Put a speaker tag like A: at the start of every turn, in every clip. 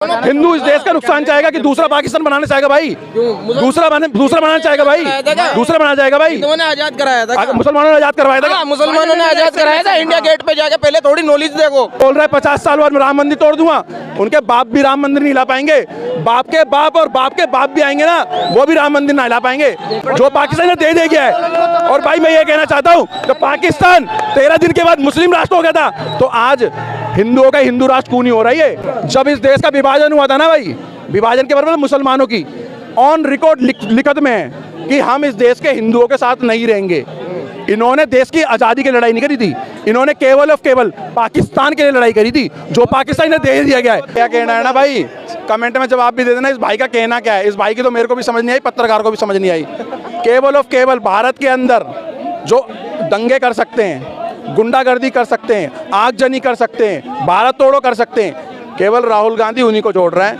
A: हिंदू इस देश का नुकसान चाहेगा कि दूसरा पाकिस्तान बनाना चाहेगा भाई? दूसरा बनाना चाहेगा भाई? दूसरा बनाना चाहेगा भाई?
B: उन्होंने आजाद कराया था,
A: मुसलमानों ने आजाद करवाया था।
B: मुसलमानों ने आजाद कराया था। इंडिया गेट पे जाके पहले थोड़ी नॉलेज देखो।
A: बोल रहा है 50 साल बाद मैं राम मंदिर तोड़ दूंगा। उनके बाप भी राम मंदिर नहीं ला पाएंगे। बाप के बाप और बाप के बाप भी आएंगे ना, वो भी राम मंदिर नहीं ला पाएंगे जो पाकिस्तान ने दे दिया है। और भाई मैं ये कहना चाहता हूँ कि पाकिस्तान 13 दिन के बाद मुस्लिम राष्ट्र हो गया था, तो आज हिंदुओं का हिंदू राष्ट्र क्यों नहीं हो रही है? जब इस देश का विभाजन हुआ था ना भाई, विभाजन के बारे में मुसलमानों की ऑन रिकॉर्ड लिखत में है कि हम इस देश के हिंदुओं के साथ नहीं रहेंगे। इन्होंने देश की आज़ादी की लड़ाई नहीं करी थी, इन्होंने केवल और केवल पाकिस्तान के लिए लड़ाई करी थी जो पाकिस्तान ने दे दिया गया है। क्या कहना है ना भाई, कमेंट में जवाब भी दे देना। इस भाई का कहना क्या है? इस भाई की तो मेरे को भी समझ नहीं आई, पत्रकार को भी समझ नहीं आई। केवल और केवल भारत के अंदर जो दंगे कर सकते हैं, गुंडागर्दी कर सकते हैं, आगजनी कर सकते हैं, भारत तोड़ो कर सकते हैं, केवल राहुल गांधी उन्हीं को जोड़ रहा है।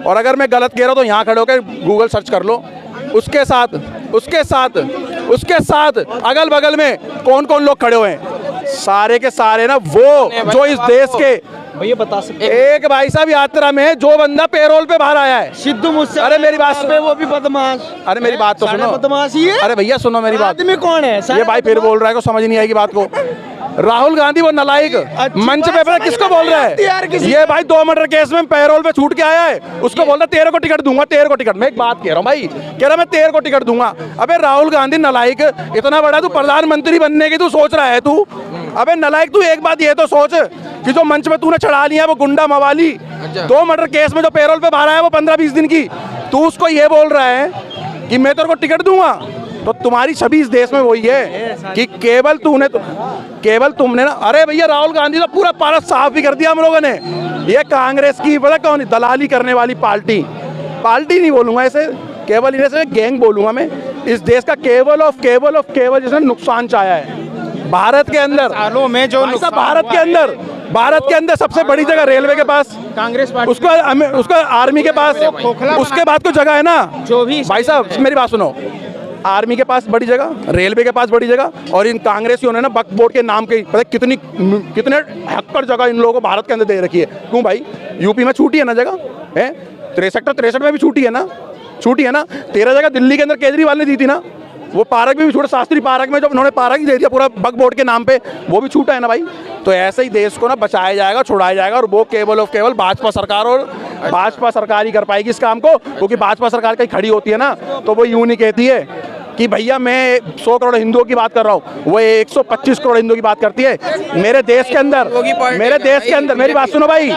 A: और अगर मैं गलत कह रहा हूँ तो यहाँ खड़े होकर गूगल सर्च कर लो। उसके साथ अगल बगल में कौन कौन लोग खड़े हुए हैं, सारे के सारे ना वो जो इस देश के
B: भैया बता सकते
A: एक भाई साहब यात्रा में जो बंदा पेरोल पे बाहर आया है,
B: सिद्धू मूसे।
A: अरे मेरी बात
B: पे वो भी बदमाश।
A: अरे मेरी बात तो सुनो।
B: बदमाश ही है।
A: अरे भैया सुनो मेरी बात।
B: आदमी कौन है?
A: ये भाई फिर बोल रहा है, को समझ नहीं आएगी बात को। राहुल गांधी वो नालायक मंच पे पता किसको बोल रहा है? ये भाई 2 मर्डर केस में पैरोल पे छूट के आया है, उसको बोल रहा 13 को टिकट दूंगा, 13 को टिकट। मैं एक बात कह रहा हूँ भाई, कह रहा मैं 13 को टिकट दूंगा। अबे राहुल गांधी नालायक, इतना बड़ा तू प्रधानमंत्री बनने की तू सोच रहा है तू? अबे नालायक, तू एक बात ये तो सोच कि जो मंच पे तूने चढ़ा लिया वो गुंडा मवाली, 2 मर्डर केस में जो पैरोल पे बाहर आया वो 15-20 दिन की, तू उसको ये बोल रहा है कि मैं तेरे को टिकट दूंगा। तो तुम्हारी छवि इस देश में वही है कि केवल तुमने ना, अरे भैया राहुल गांधी तो पूरा भारत साफ भी कर दिया हम लोगों ने। ये कांग्रेस की पता कौन दलाली करने वाली पार्टी नहीं बोलूंगा ऐसे, केवल इन्हें से गैंग बोलूंगा मैं। इस देश का केवल जिसने नुकसान चाहा है भारत के अंदर
B: सालों में, जो
A: भारत के अंदर सबसे बड़ी जगह रेलवे के पास
B: कांग्रेस पार्टी,
A: उसका आर्मी के पास, उसके बाद कोई जगह है ना
B: जो भी।
A: भाई साहब मेरी बात सुनो, आर्मी के पास बड़ी जगह, रेलवे के पास बड़ी जगह, और इन कांग्रेसियों ने ना वक्फ बोर्ड के नाम के पता कितने हैक्कर जगह इन लोगों को भारत के अंदर दे रखी है। क्यों भाई? यूपी में छूटी है ना जगह है, 63 में भी छूटी है ना 13 जगह दिल्ली के अंदर केजरीवाल ने दी थी ना। वो पार्क भी छूटा, शास्त्री पार्क में जब उन्होंने पार्क ही दे दिया पूरा वक्फ बोर्ड के नाम पे, वो भी छूटा है ना भाई। तो ऐसे ही देश को ना बचाया जाएगा, छुड़ाया जाएगा, और वो केवल भाजपा सरकार और भाजपा सरकार ही कर पाएगी इस काम को। क्योंकि भाजपा सरकार कहीं खड़ी होती है ना तो वो यूं नहीं कहती है कि भैया मैं 100 करोड़ हिंदुओं की बात कर रहा हूँ, वो 125 करोड़ हिंदुओं की बात करती है। मेरे देश के अंदर मेरी बात सुनो भाई,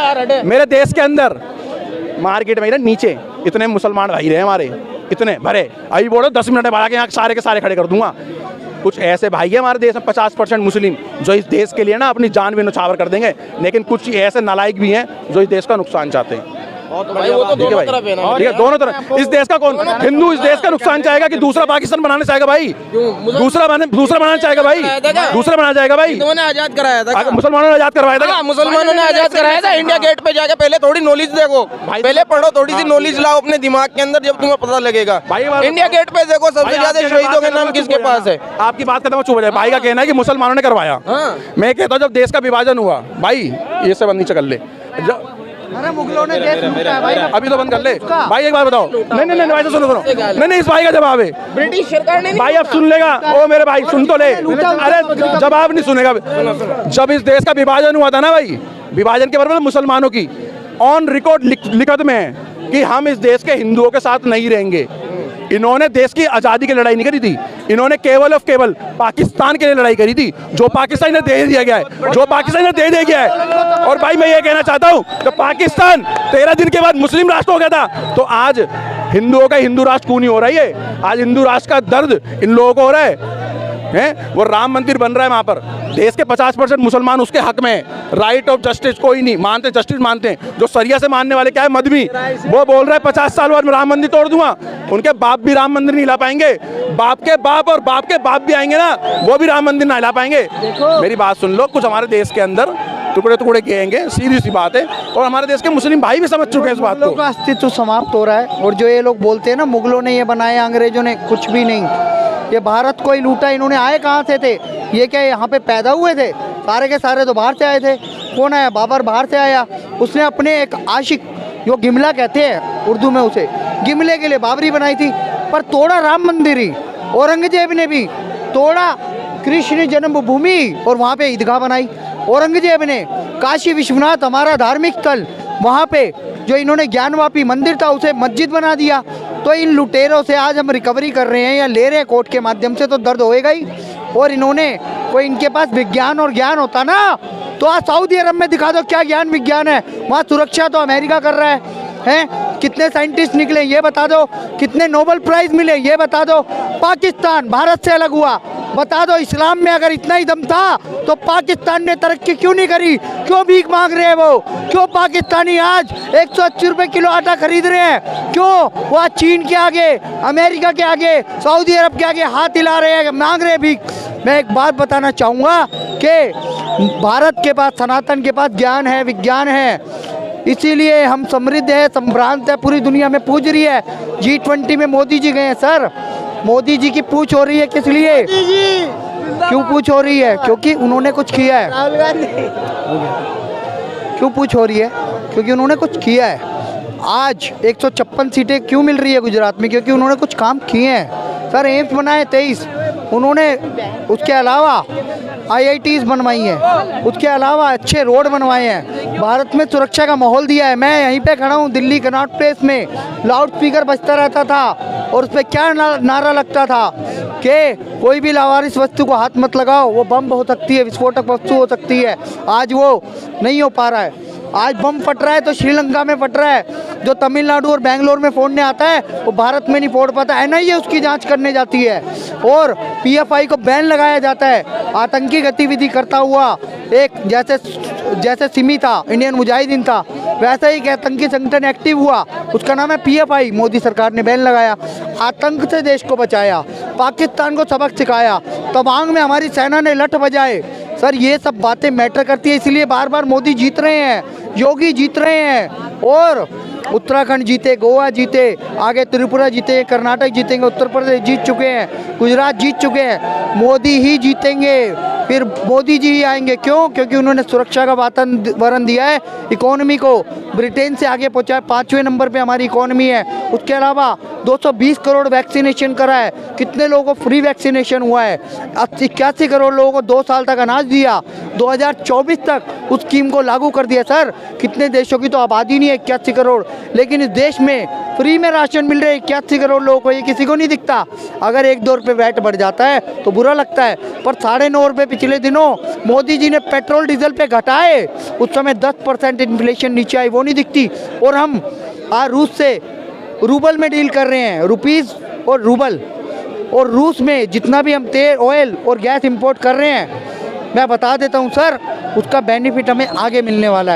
A: मेरे देश के अंदर मार्केट में ना नीचे इतने मुसलमान भाई रहे हमारे, इतने भरे, अभी बोलो 10 मिनट बाद यहाँ सारे के सारे खड़े कर दूंगा। कुछ ऐसे भाई है हमारे देश में 50% मुस्लिम जो इस देश के लिए ना अपनी जान भी न्यौछावर कर देंगे, लेकिन कुछ ऐसे नालायक भी हैं जो इस देश का नुकसान चाहते हैं।
B: भाई वो तो दोनों तरफ है ना।
A: ठीक है, दोनों तरफ। इस देश का कौन हिंदू इस देश का नुकसान चाहेगा कि दूसरा पाकिस्तान बनाना चाहेगा भाई? दूसरा बनाना चाहेगा भाई? दूसरा बनाना चाहेगा भाई?
B: उन्होंने आजाद कराया था,
A: मुसलमानों ने आजाद करवाया था।
B: मुसलमानों ने आजाद कराया था। इंडिया गेट पे जाके पहले थोड़ी नॉलेज देखो, पहले पढ़ो, थोड़ी सी नॉलेज लाओ अपने दिमाग के अंदर, जब तुम्हें पता लगेगा। इंडिया गेट पे देखो सबसे ज्यादा शहीदों के नाम किसके पास है।
A: आपकी बात करता हूँ, चुप हो जाए। भाई का कहना है कि मुसलमानों ने करवाया। मैं कहता हूँ जब देश का विभाजन हुआ भाई, ये सब बंद कर ले।
C: अरे मुगलों ने देश लूटा है भाई,
A: अभी तो बंद कर ले भाई। एक बात बताओ, नहीं भाई तो सुनो, नहीं इस भाई का जवाब है
B: ब्रिटिश सरकार ने।
A: भाई अब सुन लेगा, ओ मेरे भाई सुन तो ले। अरे जवाब नहीं सुनेगा। जब इस देश का विभाजन हुआ था ना भाई, विभाजन के बारे में मुसलमानों की ऑन रिकॉर्ड लिखत में है कि हम इस देश के हिंदुओं के साथ नहीं रहेंगे। इन्होंने देश की आज़ादी की लड़ाई नहीं करी थी, इन्होंने केवल पाकिस्तान के लिए लड़ाई करी थी जो पाकिस्तान ने दे दिया गया है। और भाई मैं ये कहना चाहता हूँ कि पाकिस्तान 13 दिन के बाद मुस्लिम राष्ट्र हो गया था, तो आज हिंदुओं का हिंदू राष्ट्र क्यों नहीं हो रही है? आज हिंदू राष्ट्र का दर्द इन लोगों को हो रहा है। वो राम मंदिर बन रहा है वहाँ पर, देश के 50% मुसलमान उसके हक में, राइट ऑफ जस्टिस कोई नहीं मानते, जस्टिस मानते हैं। जो सरिया से मानने वाले क्या है, मदवी, वो बोल रहा है 50 साल बाद मैं राम मंदिर तोड़ दूंगा। उनके बाप भी राम मंदिर नहीं ला पाएंगे, बाप के बाप और बाप के बाप भी आएंगे ना, वो भी राम मंदिर नहीं ला पाएंगे। मेरी बात सुन लो, कुछ हमारे देश के अंदर टुकड़े कहेंगे, सीधी सी बात है, और हमारे देश के मुस्लिम भाई भी समझ चुके हैं इस बात को।
C: अस्तित्व समाप्त हो रहा है। और जो ये लोग बोलते हैं ना मुगलों ने ये बनाया, अंग्रेजों ने, कुछ भी नहीं। ये भारत को ही लूटा। इन्होंने आए कहाँ से थे? ये क्या यहाँ पे पैदा हुए थे? सारे के सारे तो बाहर से आए थे। कौन आया? बाबर बाहर से आया, उसने अपने एक आशिक जो गिमला कहते हैं उर्दू में उसे, गिमले के लिए बाबरी बनाई थी, पर तोड़ा राम मंदिर ही। औरंगजेब ने भी तोड़ा कृष्ण जन्मभूमि और वहाँ पे ईदगाह बनाई। औरंगजेब ने काशी विश्वनाथ हमारा धार्मिक स्थल, वहाँ पे जो इन्होंने ज्ञानवापी मंदिर था उसे मस्जिद बना दिया। तो इन लुटेरों से आज हम रिकवरी कर रहे हैं या ले रहे हैं कोर्ट के माध्यम से, तो दर्द होएगा ही। और इन्होंने कोई इनके पास विज्ञान और ज्ञान होता ना, तो आज सऊदी अरब में दिखा दो क्या ज्ञान विज्ञान है। वहाँ सुरक्षा तो अमेरिका कर रहा है? कितने साइंटिस्ट निकले ये बता दो, कितने नोबेल प्राइज मिले ये बता दो। पाकिस्तान भारत से अलग हुआ, बता दो इस्लाम में अगर इतना ही दम था तो पाकिस्तान ने तरक्की क्यों नहीं करी? क्यों भीख मांग रहे हैं वो? क्यों पाकिस्तानी आज 180 रुपये किलो आटा खरीद रहे हैं? क्यों वो चीन के आगे, अमेरिका के आगे, सऊदी अरब के आगे हाथ हिला रहे हैं, मांग रहे हैं भीख? मैं एक बात बताना चाहूँगा कि भारत के पास, सनातन के पास ज्ञान है, विज्ञान है, इसीलिए हम समृद्ध है, संभ्रांत है, पूरी दुनिया में पूज रही है। G20 में मोदी जी गए हैं सर। मोदी जी की पूछ हो रही है किस लिए? क्यों पूछ हो रही है? क्योंकि उन्होंने कुछ किया है। क्यों पूछ हो रही है? क्योंकि उन्होंने कुछ किया है। आज 156 सीटें क्यों मिल रही है गुजरात में? क्योंकि उन्होंने कुछ काम किए हैं सर। एम्स बनाए 23 उन्होंने, उसके अलावा IITs बनवाई हैं, उसके अलावा अच्छे रोड बनवाए हैं, भारत में सुरक्षा का माहौल दिया है। मैं यहीं पे खड़ा हूँ दिल्ली कनॉट प्लेस में, लाउड स्पीकर बजता रहता था और उस पर क्या नारा लगता था कि कोई भी लावारिस वस्तु को हाथ मत लगाओ, वो बम हो सकती है, विस्फोटक वस्तु हो सकती है। आज वो नहीं हो पा रहा है। आज बम फट रहा है तो श्रीलंका में फट रहा है, जो तमिलनाडु और बेंगलोर में फोड़ने आता है वो भारत में नहीं फोड़ पाता। NIA उसकी जांच करने जाती है और PFI को बैन लगाया जाता है। आतंकी गतिविधि करता हुआ एक जैसे सिमी था, इंडियन मुजाहिदीन था, वैसा ही एक आतंकी संगठन एक्टिव हुआ, उसका नाम है PFI। मोदी सरकार ने बैन लगाया, आतंक से देश को बचाया, पाकिस्तान को सबक सिखाया, तवांग में हमारी सेना ने लठ बजाए। सर ये सब बातें मैटर करती है, इसलिए बार बार मोदी जीत रहे हैं, योगी जीत रहे हैं। और उत्तराखंड जीते, गोवा जीते, आगे त्रिपुरा जीते, कर्नाटक जीतेंगे, उत्तर प्रदेश जीत चुके हैं, गुजरात जीत चुके हैं। मोदी ही जीतेंगे, फिर मोदी जी ही आएंगे। क्यों? क्योंकि उन्होंने सुरक्षा का वातावरण दिया है, इकोनॉमी को ब्रिटेन से आगे पहुंचा है, 5वें नंबर पे हमारी इकोनॉमी है। उसके अलावा 220 करोड़ वैक्सीनेशन करा है। कितने लोगों को फ्री वैक्सीनेशन हुआ है? 81 करोड़ लोगों को 2 साल तक अनाज दिया, 2024 तक उस स्कीम को लागू कर दिया। सर कितने देशों की तो आबादी नहीं है 81 करोड़, लेकिन इस देश में फ्री में राशन मिल रहे 81 करोड़ लोगों को, ये किसी को नहीं दिखता। अगर 1-2 रुपये वैट बढ़ जाता है तो बुरा लगता है, पर 9.5 रुपये पिछले दिनों मोदी जी ने पेट्रोल डीजल पे घटाए, उस समय 10% इन्फ्लेशन नीचे आई, वो नहीं दिखती। और हम आज रूस से रूबल में डील कर रहे हैं, रुपीज़ और रूबल। और रूस में जितना भी हम तेल, ऑयल और गैस इंपोर्ट कर रहे हैं, मैं बता देता हूं सर, उसका बेनिफिट हमें आगे मिलने वाला है।